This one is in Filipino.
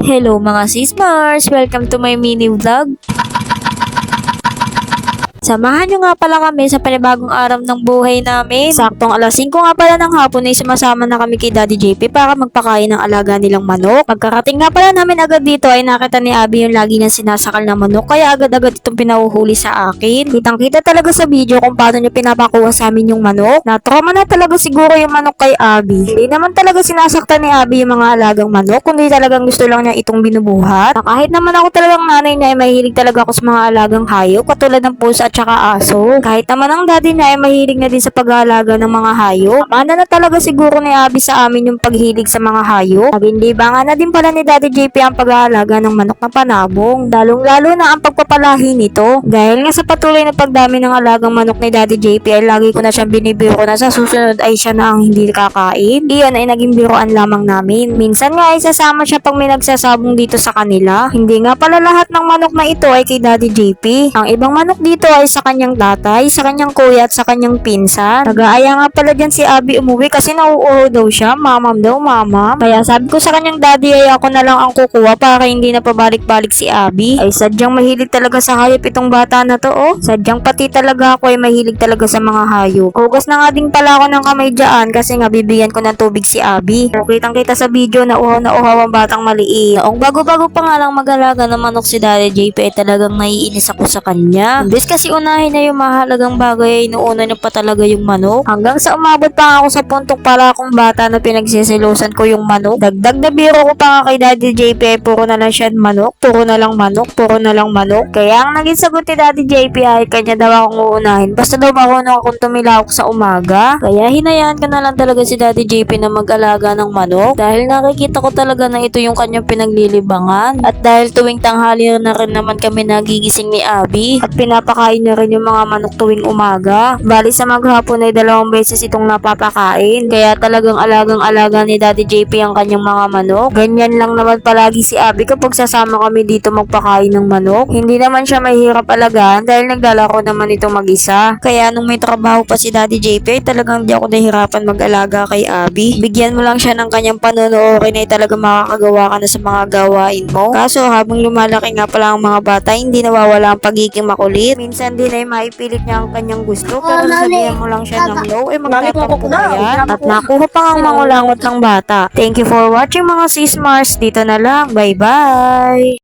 Hello mga sismars! Welcome to my mini vlog. Samahan nyo nga pala kami sa panibagong araw ng buhay namin. Saktong alas 5 nga pala ng hapon ay sumasama na kami kay Daddy JP para magpakain ng alaga nilang manok. Pagkarating nga pala namin agad dito ay nakita ni Abby yung lagi niyang sinasakal na manok kaya agad-agad itong pinahuhuli sa akin. Kitang-kita talaga sa video kung paano niya pinapakuha sa amin yung manok. Na-trauma na talaga siguro yung manok kay Abby. Hindi naman talaga sinasaktan ni Abby yung mga alagang manok kundi talagang gusto lang niya itong binubuhat. Na kahit naman ako talagang nanay niya ay mahilig talaga ako sa mga alagang hayop katulad ng pusa at saka aso. Kahit naman ang daddy niya ay mahilig na din sa pag-aalaga ng mga hayop. Mana na talaga siguro ni Abby sa amin yung paghilig sa mga hayop. Naging libangan na din pala ni Daddy JP ang pag-aalaga ng manok na panabong. Lalong-lalo na ang pagpapalahi nito. Dahil nga sa patuloy na pagdami ng alagang manok ni Daddy JP ay lagi ko na siyang binibiro na sa susunod ay siya na ang hindi kakain. Iyon ay naging biroan lamang namin. Minsan nga ay sasama siya pag may nagsasabong dito sa kanila. Hindi nga pala lahat ng manok na ito ay kay Daddy JP. Ang ibang manok dito ay sa kanyang tatay, sa kanyang kuya at sa kanyang pinsan. Nag-aaya nga pala dyan si Abby umuwi kasi nauuho daw siya. Mamam daw, mamam. Kaya sabi ko sa kanyang daddy ay ako na lang ang kukuha para hindi na pabalik-balik si Abby. Ay sadyang mahilig talaga sa hayop itong bata na to oh. Sadyang pati talaga ako ay mahilig talaga sa mga hayop. Hugas na nga din pala ako ng kamay dyan kasi nga bibigyan ko ng tubig si Abby. Kitang kita sa video na uhaw ang batang maliit. Noong bago-bago pa nga lang mag-alaga ng manok si Daddy JP ay talagang naiinis ako sa kanya. Imbes kasi unahin na yung mahalagang bagay ay inuuna niya pa talaga yung manok. Hanggang sa umabot pa ako sa puntong para akong bata na pinagsisilusan ko yung manok. Dagdag na biro ko pa nga kay Daddy JP ay puro na lang siya manok, puro na lang manok, puro na lang manok. Kaya ang naging sagot ni Daddy JP ay kanya daw akong uunahin. Basta daw marunong akong tumilawak sa umaga. Kaya hinayaan ko na lang talaga si Daddy JP na mag-alaga ng manok. Dahil nakikita ko talaga na ito yung kanyang pinaglilibangan. At dahil tuwing tanghali na rin naman kami nagigising ni Abby at pinapakain na rin yung mga manok tuwing umaga. Bali sa maghapon ay 2 beses itong napapakain. Kaya talagang alagang-alaga ni Daddy JP ang kanyang mga manok. Ganyan lang naman palagi si Abby kapag sasama kami dito magpakain ng manok. Hindi naman siya mahirap alagaan dahil naglalaro naman ito mag-isa. Kaya nung may trabaho pa si Daddy JP, talagang di ako nahirapan mag-alaga kay Abby. Bigyan mo lang siya ng kanyang panonoorin ay talaga makakagawa ka na sa mga gawain mo. Kaso habang lumalaki nga pala ang mga bata, hindi nawawala ang pagiging makulit. Minsan din ay maipilit niya ang kanyang gusto pero sabihan mo lang siya ng no ay magtatampo na yan. At nakuha pa ang mangulangot ng bata. Thank you for watching mga sismars. Dito na lang. Bye bye!